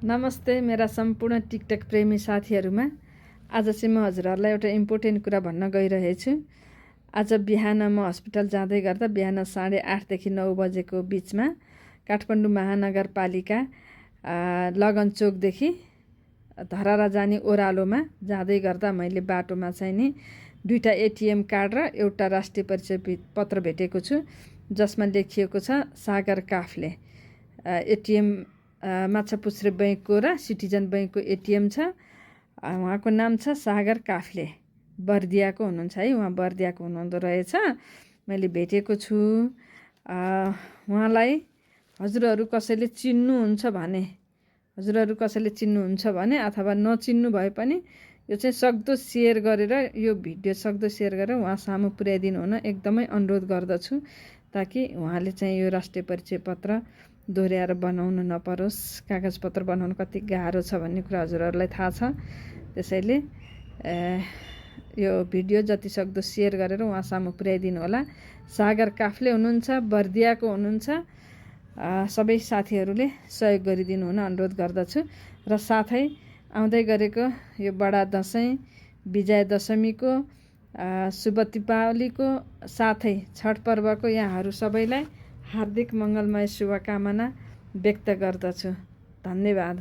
नमस्ते मेरा सम्पूर्ण टिकटक प्रेमी साथीहरूमा। आज चाहिँ म हजुरहरूलाई एउटा इम्पोर्टेन्ट कुरा भन्न गइरहेछु। आज बिहान म हस्पिटल जाँदै गर्दा बिहान 8:30 देखि 9 बजेको बिचमा काठमाडौँ महानगरपालिका लगन चोकदेखि धरारा जाने ओह्रालोमा जाँदै गर्दा मैले बाटोमा चाहिँ नि 2टा एटिएम कार्ड र एउटा राष्ट्रिय परिचय पत्र भेटेको छु, जसमा लेखिएको छ सागर काफ्ले। एटिएम माछापुच्छ्रे बैंकको र सिटिजन बैंकको एटिएम छ। उहाँको नाम छ सागर काफ्ले, बर्दियाको हुनुहुन्छ है, उहाँ बर्दियाको हुनुहुँदो रहेछ। मैले भेटेको छु। उहाँलाई हजुरहरू कसैले चिन्नुहुन्छ भने अथवा नचिन्नु भए पनि यो चाहिँ सक्दो सेयर गरेर, यो भिडियो सक्दो सेयर गरेर उहाँ सामु पुर्याइदिनु हुन एकदमै अनुरोध गर्दछु, ताकि उहाँले चाहिँ यो राष्ट्रिय परिचय पत्र दोहोऱ्याएर बनाउनु नपरोस्। कागजपत्र बनाउनु कति गाह्रो छ भन्ने कुरा हजुरहरूलाई थाहा छ। त्यसैले यो भिडियो जति सक्दो सेयर गरेर उहाँ सामु पुर्याइदिनु होला। सागर काफ्ले हुनुहुन्छ, बर्दियाको हुनुहुन्छ। सबै साथीहरूले सहयोग गरिदिनु हुन अनुरोध गर्दछु। र साथै आउँदै गरेको यो बडा दसैँ, विजय दशमीको, शुभ दीपावलीको साथै छठ पर्वको यहाँहरू सबैलाई हार्दिक मङ्गलमय शुभकामना व्यक्त गर्दछु। धन्यवाद।